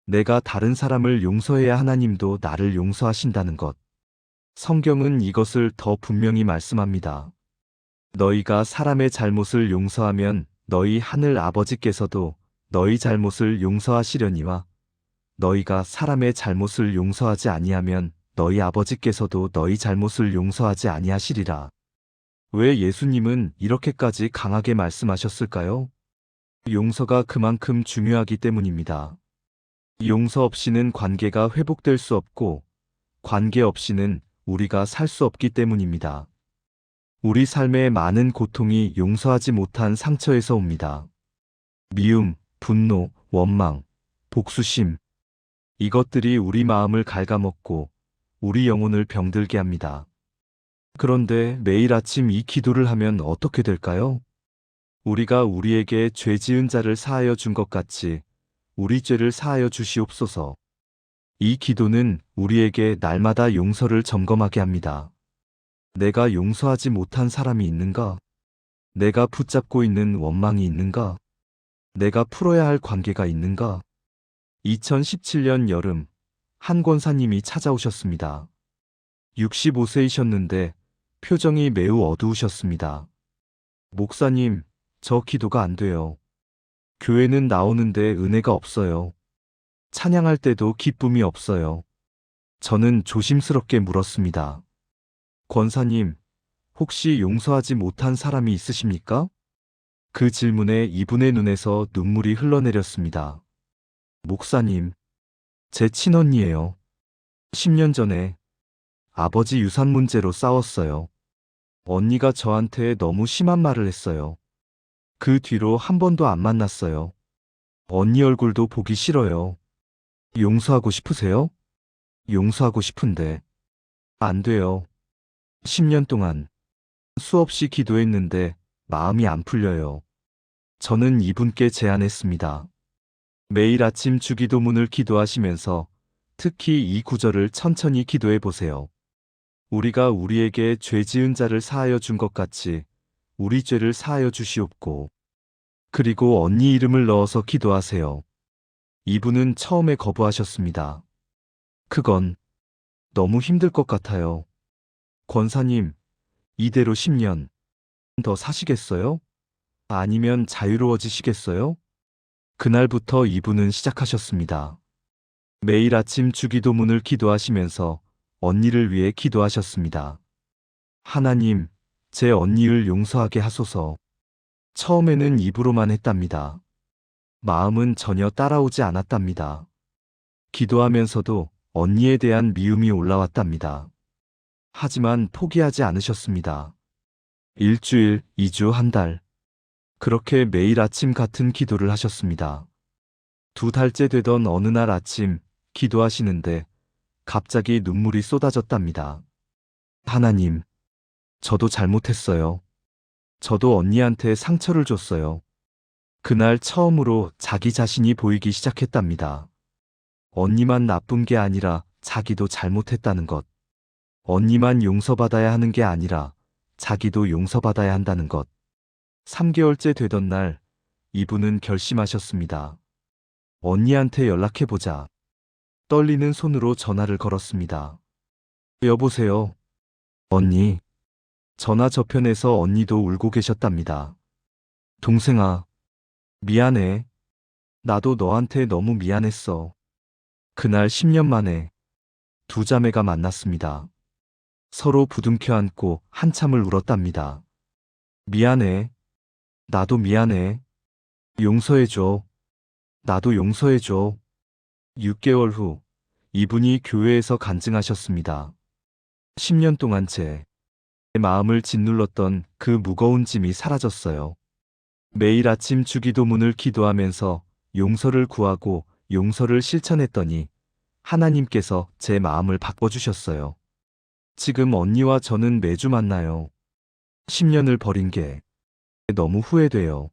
내가 다른 사람을 용서해야 하나님도 나를 용서하신다는 것. 성경은 이것을 더 분명히 말씀합니다. 너희가 사람의 잘못을 용서하면 너희 하늘 아버지께서도 너희 잘못을 용서하시려니와 너희가 사람의 잘못을 용서하지 아니하면 너희 아버지께서도 너희 잘못을 용서하지 아니하시리라. 왜 예수님은 이렇게까지 강하게 말씀하셨을까요? 용서가 그만큼 중요하기 때문입니다. 용서 없이는 관계가 회복될 수 없고 관계 없이는 우리가 살 수 없기 때문입니다. 우리 삶의 많은 고통이 용서하지 못한 상처에서 옵니다. 미움, 분노, 원망, 복수심. 이것들이 우리 마음을 갉아먹고 우리 영혼을 병들게 합니다. 그런데 매일 아침 이 기도를 하면 어떻게 될까요? 우리가 우리에게 죄 지은 자를 사하여 준 것 같이 우리 죄를 사하여 주시옵소서. 이 기도는 우리에게 날마다 용서를 점검하게 합니다. 내가 용서하지 못한 사람이 있는가? 내가 붙잡고 있는 원망이 있는가? 내가 풀어야 할 관계가 있는가? 2017년 여름, 한 권사님이 찾아오셨습니다. 65세이셨는데 표정이 매우 어두우셨습니다. 목사님, 저 기도가 안 돼요. 교회는 나오는데 은혜가 없어요. 찬양할 때도 기쁨이 없어요. 저는 조심스럽게 물었습니다. 권사님, 혹시 용서하지 못한 사람이 있으십니까? 그 질문에 이분의 눈에서 눈물이 흘러내렸습니다. 목사님, 제 친언니예요. 10년 전에 아버지 유산 문제로 싸웠어요. 언니가 저한테 너무 심한 말을 했어요. 그 뒤로 한 번도 안 만났어요. 언니 얼굴도 보기 싫어요. 용서하고 싶으세요? 용서하고 싶은데 안 돼요. 10년 동안 수없이 기도했는데 마음이 안 풀려요. 저는 이분께 제안했습니다. 매일 아침 주기도문을 기도하시면서 특히 이 구절을 천천히 기도해 보세요. 우리가 우리에게 죄 지은 자를 사하여 준 것 같이 우리 죄를 사하여 주시옵고. 그리고 언니 이름을 넣어서 기도하세요. 이분은 처음에 거부하셨습니다. 그건 너무 힘들 것 같아요. 권사님, 이대로 10년 더 사시겠어요? 아니면 자유로워지시겠어요? 그날부터 이분은 시작하셨습니다. 매일 아침 주기도문을 기도하시면서 언니를 위해 기도하셨습니다. 하나님, 제 언니를 용서하게 하소서. 처음에는 입으로만 했답니다. 마음은 전혀 따라오지 않았답니다. 기도하면서도 언니에 대한 미움이 올라왔답니다. 하지만 포기하지 않으셨습니다. 1주일, 2주, 한 달. 그렇게 매일 아침 같은 기도를 하셨습니다. 2달째 되던 어느 날 아침 기도하시는데 갑자기 눈물이 쏟아졌답니다. 하나님, 저도 잘못했어요. 저도 언니한테 상처를 줬어요. 그날 처음으로 자기 자신이 보이기 시작했답니다. 언니만 나쁜 게 아니라 자기도 잘못했다는 것. 언니만 용서받아야 하는 게 아니라 자기도 용서받아야 한다는 것. 3개월째 되던 날, 이분은 결심하셨습니다. 언니한테 연락해보자. 떨리는 손으로 전화를 걸었습니다. 여보세요. 언니, 전화 저편에서 언니도 울고 계셨답니다. 동생아, 미안해. 나도 너한테 너무 미안했어. 그날 10년 만에 두 자매가 만났습니다. 서로 부둥켜 안고 한참을 울었답니다. 미안해. 나도 미안해. 용서해줘. 나도 용서해줘. 6개월 후 이분이 교회에서 간증하셨습니다. 10년 동안 제 마음을 짓눌렀던 그 무거운 짐이 사라졌어요. 매일 아침 주기도문을 기도하면서 용서를 구하고 용서를 실천했더니 하나님께서 제 마음을 바꿔주셨어요. 지금 언니와 저는 매주 만나요. 10년을 버린 게 너무 후회돼요.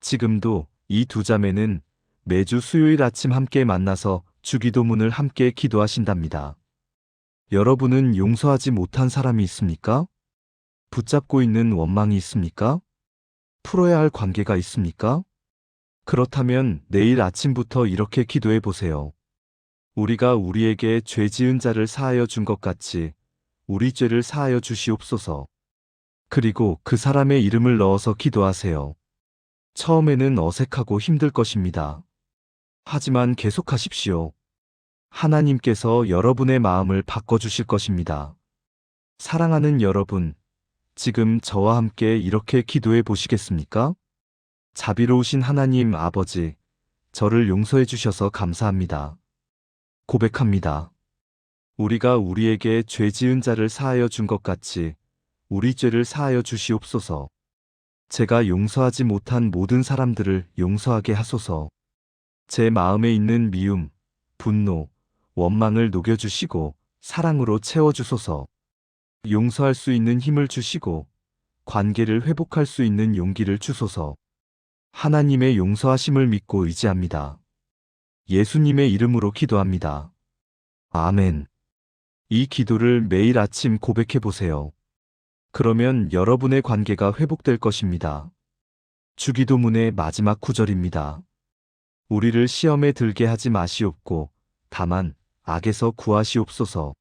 지금도 이 두 자매는 매주 수요일 아침 함께 만나서 주기도문을 함께 기도하신답니다. 여러분은 용서하지 못한 사람이 있습니까? 붙잡고 있는 원망이 있습니까? 풀어야 할 관계가 있습니까? 그렇다면 내일 아침부터 이렇게 기도해 보세요. 우리가 우리에게 죄 지은 자를 사하여 준 것 같이 우리 죄를 사하여 주시옵소서. 그리고 그 사람의 이름을 넣어서 기도하세요. 처음에는 어색하고 힘들 것입니다. 하지만 계속하십시오. 하나님께서 여러분의 마음을 바꿔주실 것입니다. 사랑하는 여러분, 지금 저와 함께 이렇게 기도해 보시겠습니까? 자비로우신 하나님 아버지, 저를 용서해 주셔서 감사합니다. 고백합니다. 우리가 우리에게 죄 지은 자를 사하여 준 것 같이 우리 죄를 사하여 주시옵소서. 제가 용서하지 못한 모든 사람들을 용서하게 하소서. 제 마음에 있는 미움, 분노, 원망을 녹여주시고 사랑으로 채워주소서. 용서할 수 있는 힘을 주시고 관계를 회복할 수 있는 용기를 주소서. 하나님의 용서하심을 믿고 의지합니다. 예수님의 이름으로 기도합니다. 아멘. 이 기도를 매일 아침 고백해 보세요. 그러면 여러분의 관계가 회복될 것입니다. 주기도문의 마지막 구절입니다. 우리를 시험에 들게 하지 마시옵고 다만 악에서 구하시옵소서.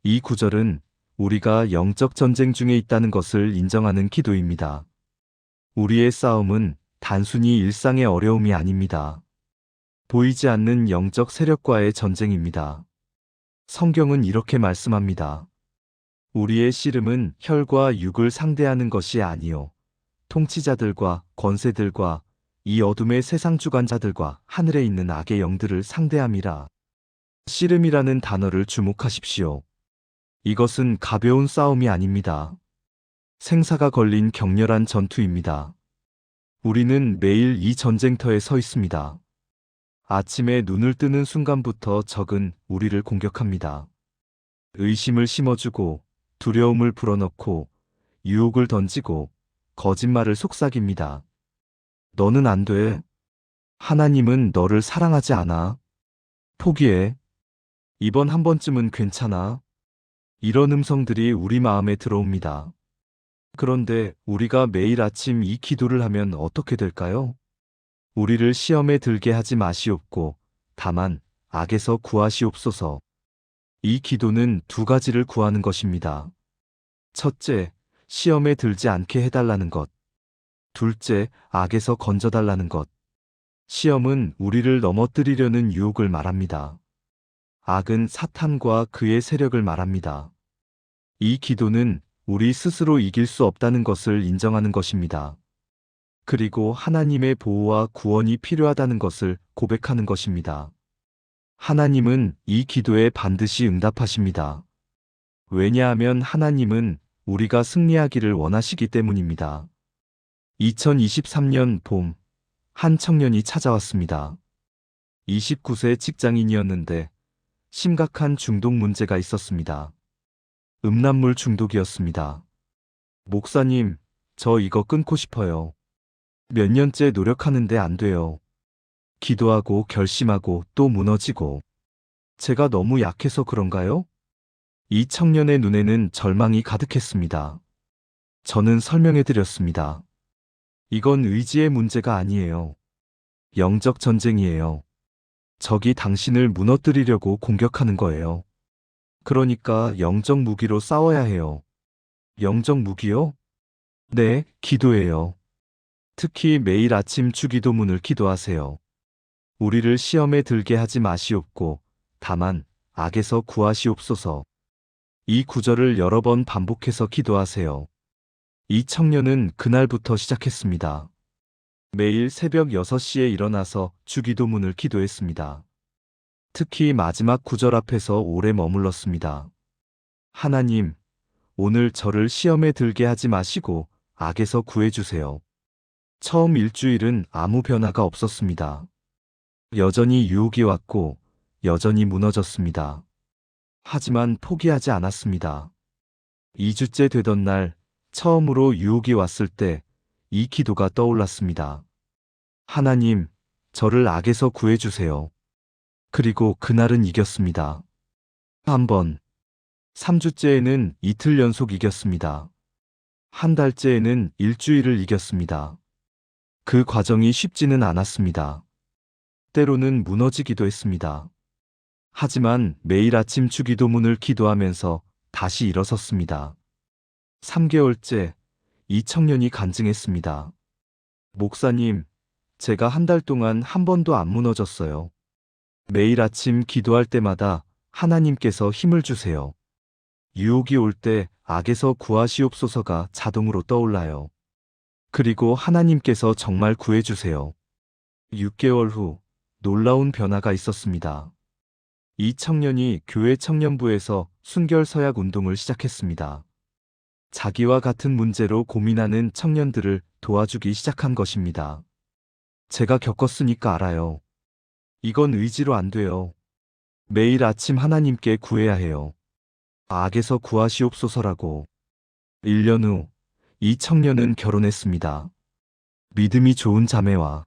이 구절은 우리가 영적 전쟁 중에 있다는 것을 인정하는 기도입니다. 우리의 싸움은 단순히 일상의 어려움이 아닙니다. 보이지 않는 영적 세력과의 전쟁입니다. 성경은 이렇게 말씀합니다. 우리의 씨름은 혈과 육을 상대하는 것이 아니요 통치자들과 권세들과 이 어둠의 세상 주관자들과 하늘에 있는 악의 영들을 상대함이라. 씨름이라는 단어를 주목하십시오. 이것은 가벼운 싸움이 아닙니다. 생사가 걸린 격렬한 전투입니다. 우리는 매일 이 전쟁터에 서 있습니다. 아침에 눈을 뜨는 순간부터 적은 우리를 공격합니다. 의심을 심어주고 두려움을 불어넣고 유혹을 던지고 거짓말을 속삭입니다. 너는 안 돼. 하나님은 너를 사랑하지 않아. 포기해. 이번 한 번쯤은 괜찮아. 이런 음성들이 우리 마음에 들어옵니다. 그런데 우리가 매일 아침 이 기도를 하면 어떻게 될까요? 우리를 시험에 들게 하지 마시옵고 다만 악에서 구하시옵소서. 이 기도는 두 가지를 구하는 것입니다. 첫째, 시험에 들지 않게 해달라는 것. 둘째, 악에서 건져달라는 것. 시험은 우리를 넘어뜨리려는 유혹을 말합니다. 악은 사탄과 그의 세력을 말합니다. 이 기도는 우리 스스로 이길 수 없다는 것을 인정하는 것입니다. 그리고 하나님의 보호와 구원이 필요하다는 것을 고백하는 것입니다. 하나님은 이 기도에 반드시 응답하십니다. 왜냐하면 하나님은 우리가 승리하기를 원하시기 때문입니다. 2023년 봄, 한 청년이 찾아왔습니다. 29세 직장인이었는데 심각한 중독 문제가 있었습니다. 음란물 중독이었습니다. 목사님, 저 이거 끊고 싶어요. 몇 년째 노력하는데 안 돼요. 기도하고 결심하고 또 무너지고. 제가 너무 약해서 그런가요? 이 청년의 눈에는 절망이 가득했습니다. 저는 설명해 드렸습니다. 이건 의지의 문제가 아니에요. 영적 전쟁이에요. 적이 당신을 무너뜨리려고 공격하는 거예요. 그러니까 영적 무기로 싸워야 해요. 영적 무기요? 네, 기도예요. 특히 매일 아침 주기도문을 기도하세요. 우리를 시험에 들게 하지 마시옵고, 다만 악에서 구하시옵소서. 이 구절을 여러 번 반복해서 기도하세요. 이 청년은 그날부터 시작했습니다. 매일 새벽 6시에 일어나서 주기도문을 기도했습니다. 특히 마지막 구절 앞에서 오래 머물렀습니다. 하나님, 오늘 저를 시험에 들게 하지 마시고 악에서 구해주세요. 처음 일주일은 아무 변화가 없었습니다. 여전히 유혹이 왔고 여전히 무너졌습니다. 하지만 포기하지 않았습니다. 2주째 되던 날 처음으로 유혹이 왔을 때 이 기도가 떠올랐습니다. 하나님, 저를 악에서 구해주세요. 그리고 그날은 이겼습니다. 한 번, 3주째에는 이틀 연속 이겼습니다. 한 달째에는 일주일을 이겼습니다. 그 과정이 쉽지는 않았습니다. 때로는 무너지기도 했습니다. 하지만 매일 아침 주기도문을 기도하면서 다시 일어섰습니다. 3개월째, 이 청년이 간증했습니다. 목사님, 제가 한 달 동안 한 번도 안 무너졌어요. 매일 아침 기도할 때마다 하나님께서 힘을 주세요. 유혹이 올 때 악에서 구하시옵소서가 자동으로 떠올라요. 그리고 하나님께서 정말 구해주세요. 6개월 후 놀라운 변화가 있었습니다. 이 청년이 교회 청년부에서 순결 서약 운동을 시작했습니다. 자기와 같은 문제로 고민하는 청년들을 도와주기 시작한 것입니다. 제가 겪었으니까 알아요. 이건 의지로 안 돼요. 매일 아침 하나님께 구해야 해요. 악에서 구하시옵소서라고. 1년 후, 이 청년은 결혼했습니다. 믿음이 좋은 자매와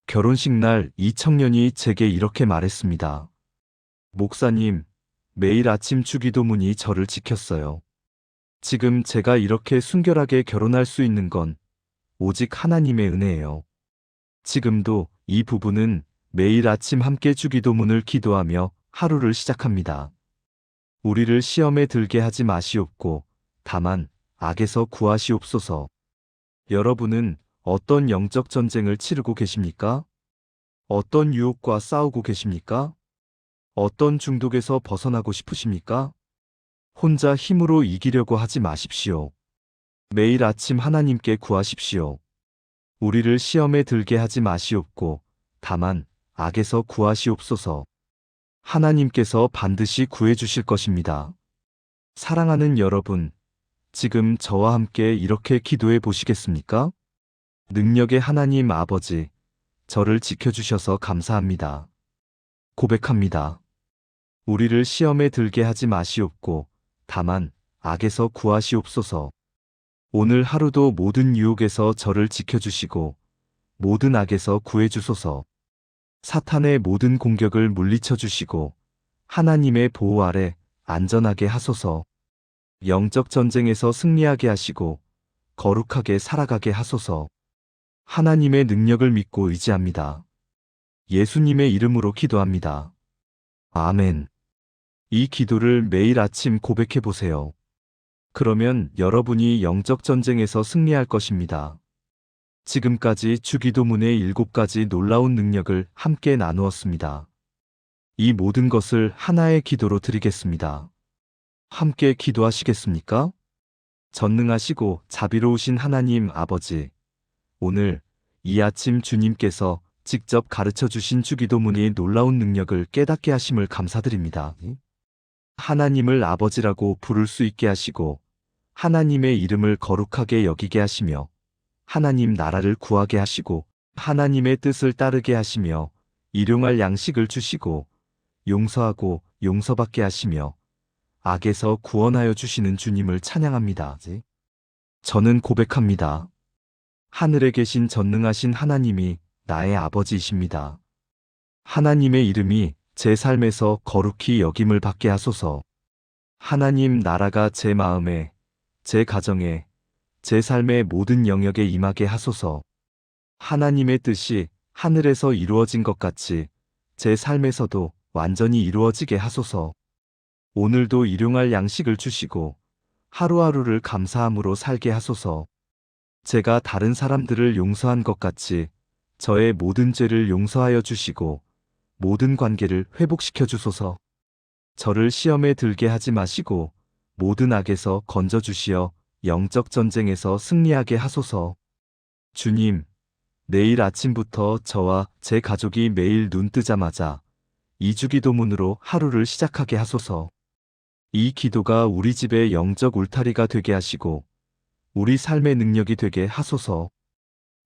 결혼식 날 이 청년이 제게 이렇게 말했습니다. 목사님, 매일 아침 주기도문이 저를 지켰어요. 지금 제가 이렇게 순결하게 결혼할 수 있는 건 오직 하나님의 은혜예요. 지금도 이 부부는 매일 아침 함께 주기도문을 기도하며 하루를 시작합니다. 우리를 시험에 들게 하지 마시옵고, 다만 악에서 구하시옵소서. 여러분은 어떤 영적 전쟁을 치르고 계십니까? 어떤 유혹과 싸우고 계십니까? 어떤 중독에서 벗어나고 싶으십니까? 혼자 힘으로 이기려고 하지 마십시오. 매일 아침 하나님께 구하십시오. 우리를 시험에 들게 하지 마시옵고, 다만 악에서 구하시옵소서. 하나님께서 반드시 구해주실 것입니다. 사랑하는 여러분, 지금 저와 함께 이렇게 기도해 보시겠습니까? 능력의 하나님 아버지, 저를 지켜주셔서 감사합니다. 고백합니다. 우리를 시험에 들게 하지 마시옵고, 다만 악에서 구하시옵소서. 오늘 하루도 모든 유혹에서 저를 지켜주시고 모든 악에서 구해주소서. 사탄의 모든 공격을 물리쳐 주시고 하나님의 보호 아래 안전하게 하소서. 영적 전쟁에서 승리하게 하시고 거룩하게 살아가게 하소서. 하나님의 능력을 믿고 의지합니다. 예수님의 이름으로 기도합니다. 아멘. 이 기도를 매일 아침 고백해 보세요. 그러면 여러분이 영적 전쟁에서 승리할 것입니다. 지금까지 주기도문의 7가지 놀라운 능력을 함께 나누었습니다. 이 모든 것을 하나의 기도로 드리겠습니다. 함께 기도하시겠습니까? 전능하시고 자비로우신 하나님 아버지, 오늘 이 아침 주님께서 직접 가르쳐 주신 주기도문의 놀라운 능력을 깨닫게 하심을 감사드립니다. 하나님을 아버지라고 부를 수 있게 하시고 하나님의 이름을 거룩하게 여기게 하시며 하나님 나라를 구하게 하시고 하나님의 뜻을 따르게 하시며 일용할 양식을 주시고 용서하고 용서받게 하시며 악에서 구원하여 주시는 주님을 찬양합니다. 저는 고백합니다. 하늘에 계신 전능하신 하나님이 나의 아버지이십니다. 하나님의 이름이 제 삶에서 거룩히 여김을 받게 하소서. 하나님 나라가 제 마음에, 제 가정에, 제 삶의 모든 영역에 임하게 하소서. 하나님의 뜻이 하늘에서 이루어진 것 같이 제 삶에서도 완전히 이루어지게 하소서. 오늘도 일용할 양식을 주시고 하루하루를 감사함으로 살게 하소서. 제가 다른 사람들을 용서한 것 같이 저의 모든 죄를 용서하여 주시고 모든 관계를 회복시켜 주소서. 저를 시험에 들게 하지 마시고 모든 악에서 건져 주시어 영적 전쟁에서 승리하게 하소서. 주님, 내일 아침부터 저와 제 가족이 매일 눈 뜨자마자 이주기도문으로 하루를 시작하게 하소서. 이 기도가 우리 집의 영적 울타리가 되게 하시고 우리 삶의 능력이 되게 하소서.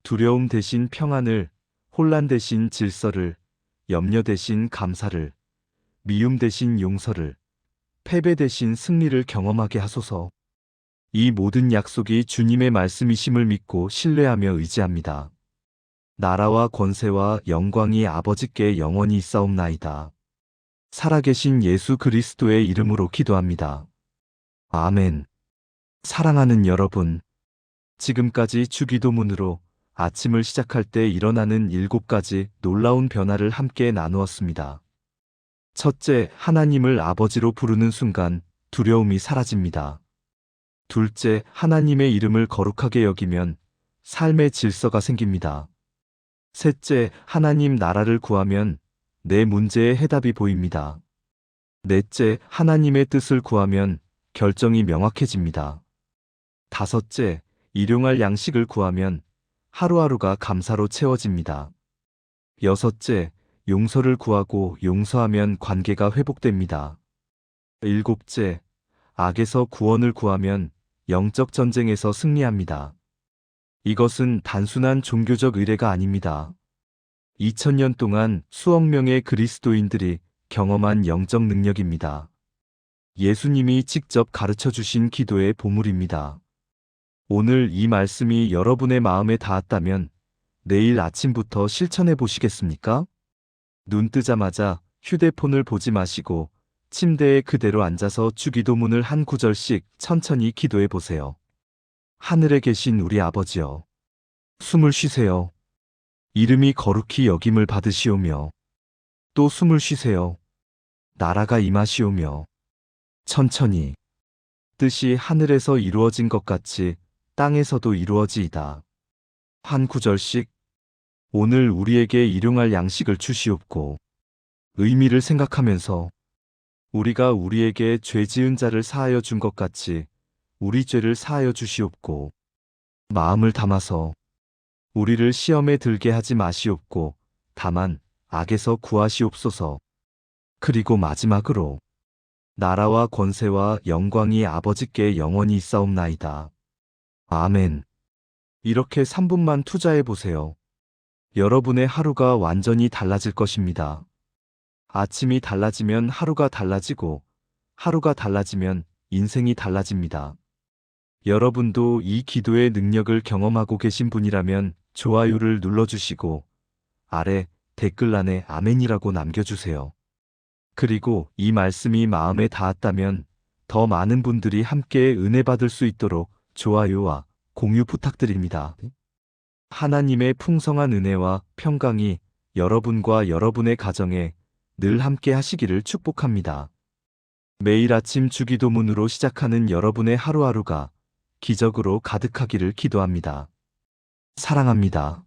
두려움 대신 평안을, 혼란 대신 질서를, 염려 대신 감사를, 미움 대신 용서를, 패배 대신 승리를 경험하게 하소서. 이 모든 약속이 주님의 말씀이심을 믿고 신뢰하며 의지합니다. 나라와 권세와 영광이 아버지께 영원히 있사옵나이다. 살아계신 예수 그리스도의 이름으로 기도합니다. 아멘. 사랑하는 여러분, 지금까지 주기도문으로 아침을 시작할 때 일어나는 7가지 놀라운 변화를 함께 나누었습니다. 첫째, 하나님을 아버지로 부르는 순간 두려움이 사라집니다. 둘째, 하나님의 이름을 거룩하게 여기면 삶의 질서가 생깁니다. 셋째, 하나님 나라를 구하면 내 문제의 해답이 보입니다. 넷째, 하나님의 뜻을 구하면 결정이 명확해집니다. 다섯째, 일용할 양식을 구하면 하루하루가 감사로 채워집니다. 여섯째, 용서를 구하고 용서하면 관계가 회복됩니다. 일곱째, 악에서 구원을 구하면 영적 전쟁에서 승리합니다. 이것은 단순한 종교적 의례가 아닙니다. 2000년 동안 수억 명의 그리스도인들이 경험한 영적 능력입니다. 예수님이 직접 가르쳐 주신 기도의 보물입니다. 오늘 이 말씀이 여러분의 마음에 닿았다면 내일 아침부터 실천해 보시겠습니까? 눈 뜨자마자 휴대폰을 보지 마시고 침대에 그대로 앉아서 주기도문을 한 구절씩 천천히 기도해 보세요. 하늘에 계신 우리 아버지여, 숨을 쉬세요. 이름이 거룩히 여김을 받으시오며, 또 숨을 쉬세요. 나라가 임하시오며, 천천히 뜻이 하늘에서 이루어진 것 같이 땅에서도 이루어지이다. 한 구절씩 오늘 우리에게 일용할 양식을 주시옵고 의미를 생각하면서 우리가 우리에게 죄 지은 자를 사하여 준 것 같이 우리 죄를 사하여 주시옵고 마음을 담아서 우리를 시험에 들게 하지 마시옵고 다만 악에서 구하시옵소서. 그리고 마지막으로 나라와 권세와 영광이 아버지께 영원히 있사옵나이다. 아멘. 이렇게 3분만 투자해 보세요. 여러분의 하루가 완전히 달라질 것입니다. 아침이 달라지면 하루가 달라지고 하루가 달라지면 인생이 달라집니다. 여러분도 이 기도의 능력을 경험하고 계신 분이라면 좋아요를 눌러주시고 아래 댓글란에 아멘이라고 남겨주세요. 그리고 이 말씀이 마음에 닿았다면 더 많은 분들이 함께 은혜 받을 수 있도록 좋아요와 공유 부탁드립니다. 하나님의 풍성한 은혜와 평강이 여러분과 여러분의 가정에 늘 함께 하시기를 축복합니다. 매일 아침 주기도문으로 시작하는 여러분의 하루하루가 기적으로 가득하기를 기도합니다. 사랑합니다.